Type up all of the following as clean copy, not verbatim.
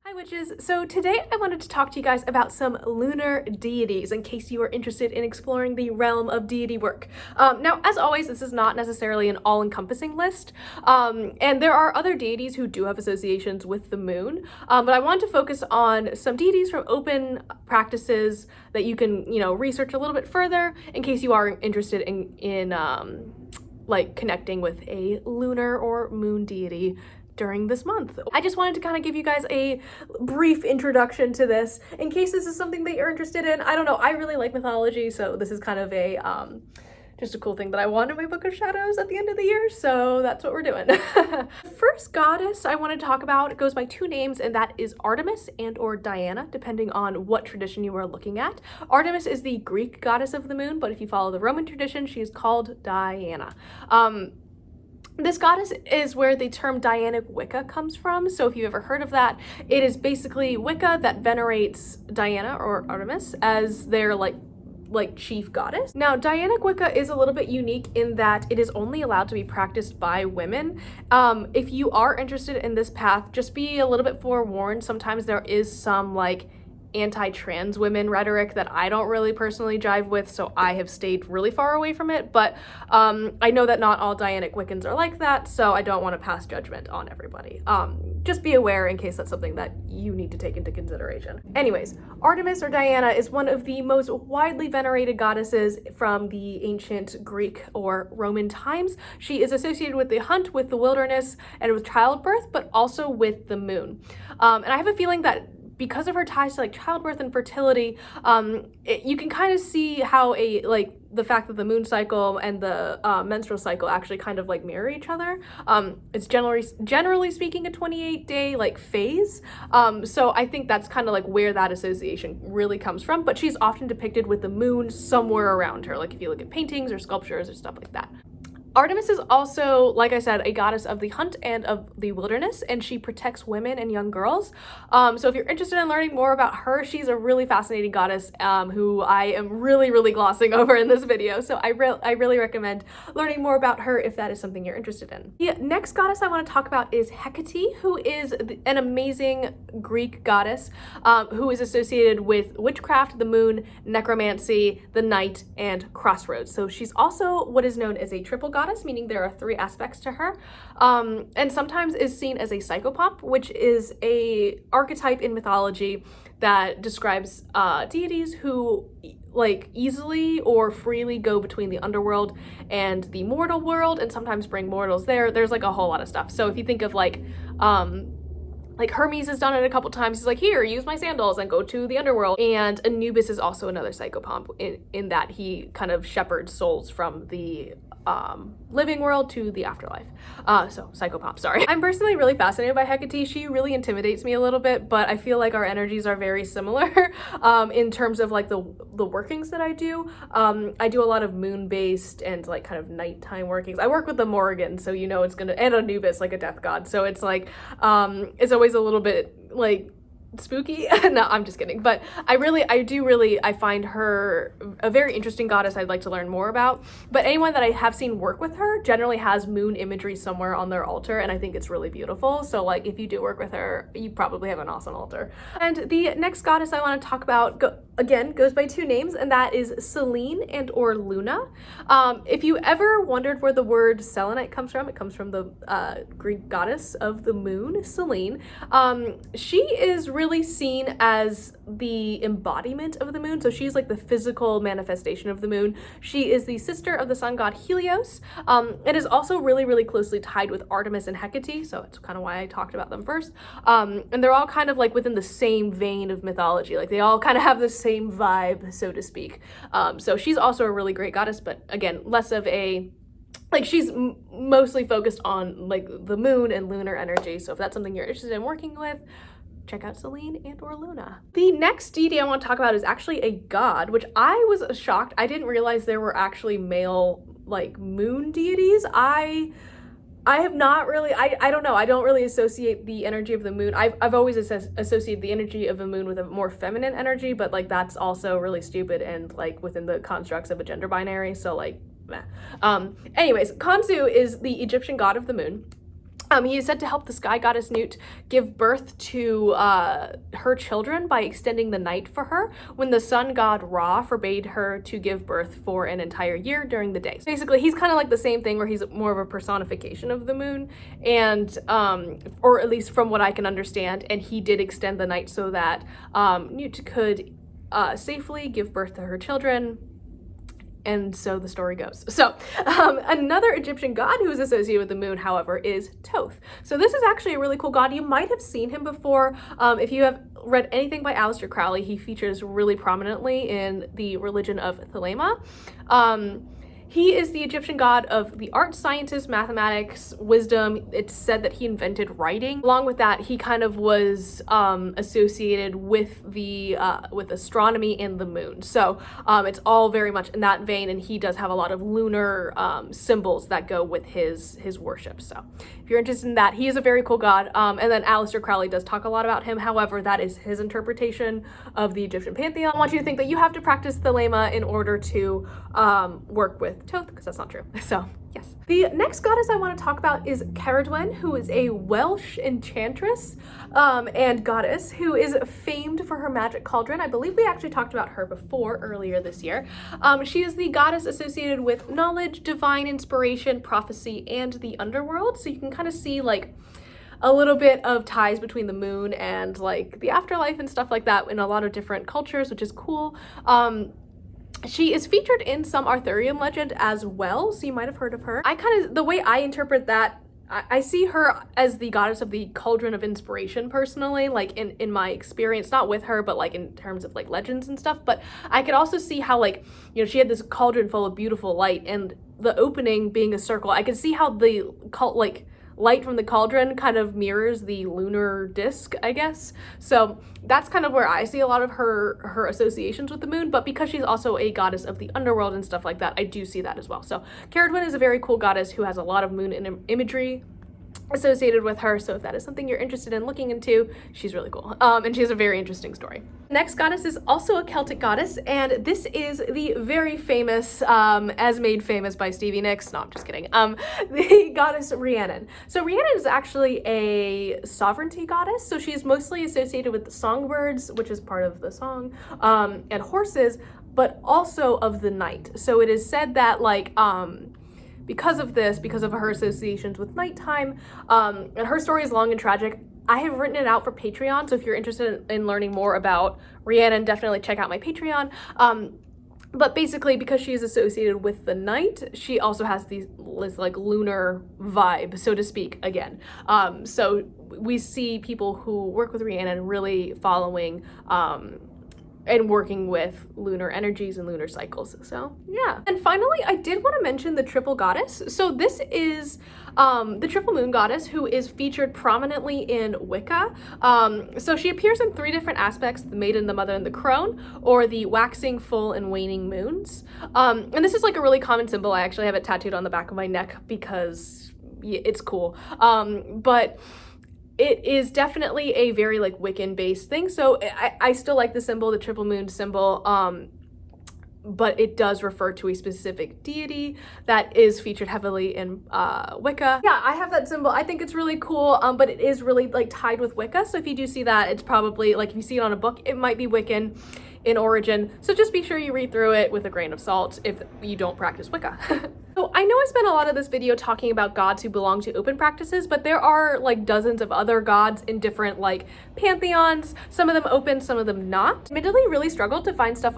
Hi witches! So today I wanted to talk to you guys about some lunar deities in case you are interested in exploring the realm of deity work. Now, as always, this is not necessarily an all-encompassing list, and there are other deities who do have associations with the moon, but I want to focus on some deities from open practices that you can, research a little bit further in case you are interested in like connecting with a lunar or moon deity during this month. I just wanted to kind of give you guys a brief introduction to this in case this is something that you're interested in. I don't know, I really like mythology, so this is kind of a just a cool thing that I want in my book of shadows at the end of the year, so that's what we're doing. The first goddess I want to talk about goes by two names, and that is Artemis and or Diana, depending on what tradition you are looking at. Artemis is the Greek goddess of the moon, but if you follow the Roman tradition, she is called Diana. This goddess is where the term Dianic Wicca comes from, so if you've ever heard of that, it is basically Wicca that venerates Diana or Artemis as their like chief goddess. Now, Dianic Wicca is a little bit unique in that it is only allowed to be practiced by women. If you are interested in this path, just be a little bit forewarned. Sometimes there is some like anti-trans women rhetoric that I don't really personally jive with, so I have stayed really far away from it, but I know that not all Dianic Wiccans are like that, so I don't want to pass judgment on everybody. Just be aware in case that's something that you need to take into consideration. Anyways, Artemis or Diana is one of the most widely venerated goddesses from the ancient Greek or Roman times. She is associated with the hunt, with the wilderness, and with childbirth, but also with the moon. And I have a feeling that because of her ties to like childbirth and fertility, you can kind of see how the fact that the moon cycle and the menstrual cycle actually kind of like mirror each other. It's generally speaking a 28-day like phase. So I think that's kind of like where that association really comes from, but she's often depicted with the moon somewhere around her, like if you look at paintings or sculptures or stuff like that. Artemis is also, like I said, a goddess of the hunt and of the wilderness, and she protects women and young girls. So if you're interested in learning more about her, she's a really fascinating goddess who I am really glossing over in this video. So I really recommend learning more about her if that is something you're interested in. The next goddess I want to talk about is Hecate, who is an amazing Greek goddess who is associated with witchcraft, the moon, necromancy, the night, and crossroads. So she's also what is known as a triple goddess, meaning there are three aspects to her, and sometimes is seen as a psychopop, which is a archetype in mythology that describes deities who like easily or freely go between the underworld and the mortal world, and sometimes bring mortals there. There's like a whole lot of stuff. So if you think of like Hermes has done it a couple times. He's like, here, use my sandals and go to the underworld. And Anubis is also another psychopomp in that he kind of shepherds souls from the living world to the afterlife. So psychopop, sorry. I'm personally really fascinated by Hecate. She really intimidates me a little bit, but I feel like our energies are very similar in terms of like the workings that I do. I do a lot of moon-based and like kind of nighttime workings. I work with the Morrigan, so you know it's gonna, and Anubis, like a death god. So it's like, it's always a little bit like spooky. No, I'm just kidding. But I find her a very interesting goddess I'd like to learn more about. But anyone that I have seen work with her generally has moon imagery somewhere on their altar, and I think it's really beautiful. So like if you do work with her, you probably have an awesome altar. And the next goddess I want to talk about goes by two names, and that is Selene and or Luna. If you ever wondered where the word selenite comes from, it comes from the Greek goddess of the moon, Selene. She is really seen as the embodiment of the moon, so she's like the physical manifestation of the moon. She is the sister of the sun god Helios. It is also really closely tied with Artemis and Hecate, so it's kind of why I talked about them first. And they're all kind of like within the same vein of mythology, like they all kind of have the same vibe, so to speak. So she's also a really great goddess, but again, less of a, like she's mostly focused on like the moon and lunar energy. So if that's something you're interested in working with, check out Selene and or Luna. The next deity I want to talk about is actually a god, which I was shocked. I didn't realize there were actually male like moon deities. I have not really, I don't know, I don't really associate the energy of the moon. I've always associated the energy of the moon with a more feminine energy, but like that's also really stupid and like within the constructs of a gender binary, so like meh. Anyways, Khanzoo is the Egyptian god of the moon. He is said to help the sky goddess Newt give birth to her children by extending the night for her when the sun god Ra forbade her to give birth for an entire year during the day. So basically, he's kind of like the same thing where he's more of a personification of the moon, and or at least from what I can understand, and he did extend the night so that Newt could safely give birth to her children. And so the story goes. So another Egyptian god who is associated with the moon, however, is Toth. So this is actually a really cool god. You might have seen him before. If you have read anything by Aleister Crowley, he features really prominently in the religion of Thelema. He is the Egyptian god of the arts, sciences, mathematics, wisdom. It's said that he invented writing. Along with that, he kind of was associated with with astronomy and the moon. So it's all very much in that vein, and he does have a lot of lunar symbols that go with his worship. So if you're interested in that, he is a very cool god. And then Aleister Crowley does talk a lot about him. However, that is his interpretation of the Egyptian pantheon. I want you to think that you have to practice Thelema in order to work with Toth, because that's not true. So yes. The next goddess I want to talk about is Ceridwen, who is a Welsh enchantress and goddess who is famed for her magic cauldron. I believe we actually talked about her before earlier this year. She is the goddess associated with knowledge, divine inspiration, prophecy, and the underworld. So you can kind of see like a little bit of ties between the moon and like the afterlife and stuff like that in a lot of different cultures, which is cool. She is featured in some Arthurian legend as well, so you might have heard of her. The way I interpret that, I see her as the goddess of the cauldron of inspiration personally, like in my experience, not with her, but like in terms of like legends and stuff. But I could also see how like, you know, she had this cauldron full of beautiful light, and the opening being a circle, I could see how the light from the cauldron kind of mirrors the lunar disc, I guess. So that's kind of where I see a lot of her associations with the moon, but because she's also a goddess of the underworld and stuff like that, I do see that as well. So Ceridwen is a very cool goddess who has a lot of moon imagery associated with her, so if that is something you're interested in looking into, she's really cool. And she has a very interesting story. Next goddess is also a Celtic goddess, and this is the very famous, as made famous by Stevie Nicks, no, I'm just kidding, the goddess Rhiannon. So Rhiannon is actually a sovereignty goddess, so she's mostly associated with the songbirds, which is part of the song, and horses, but also of the night. So it is said that like, because of her associations with nighttime, and her story is long and tragic, I have written it out for Patreon, so if you're interested in learning more about Rhiannon, definitely check out my Patreon. But basically, because she is associated with the night, she also has this like lunar vibe, so to speak, again. So we see people who work with Rhiannon really following and working with lunar energies and lunar cycles. So yeah. And finally, I did want to mention the triple goddess. So this is the triple moon goddess who is featured prominently in Wicca. So she appears in 3 different aspects: the maiden, the mother, and the crone, or the waxing, full, and waning moons. And this is like a really common symbol. I actually have it tattooed on the back of my neck because it's cool. But it is definitely a very like Wiccan based thing. So I still like the symbol, the triple moon symbol, but it does refer to a specific deity that is featured heavily in Wicca. Yeah, I have that symbol. I think it's really cool, but it is really like tied with Wicca. So if you do see that, it's probably like if you see it on a book, it might be Wiccan in origin. So just be sure you read through it with a grain of salt if you don't practice Wicca. So I know I spent a lot of this video talking about gods who belong to open practices, but there are like dozens of other gods in different like pantheons, some of them open, some of them not. Admittedly, really struggled to find stuff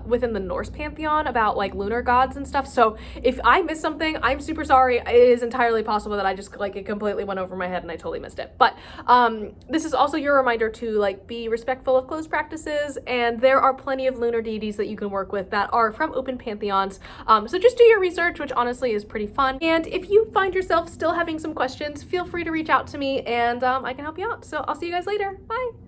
within the Norse pantheon about like lunar gods and stuff. So if I missed something, I'm super sorry. It is entirely possible that I just like it completely went over my head and I totally missed it. But this is also your reminder to like be respectful of closed practices, and there are plenty of lunar deities that you can work with that are from open pantheons. So just do your research, which honestly is pretty fun. And if you find yourself still having some questions, feel free to reach out to me and I can help you out. So I'll see you guys later. Bye.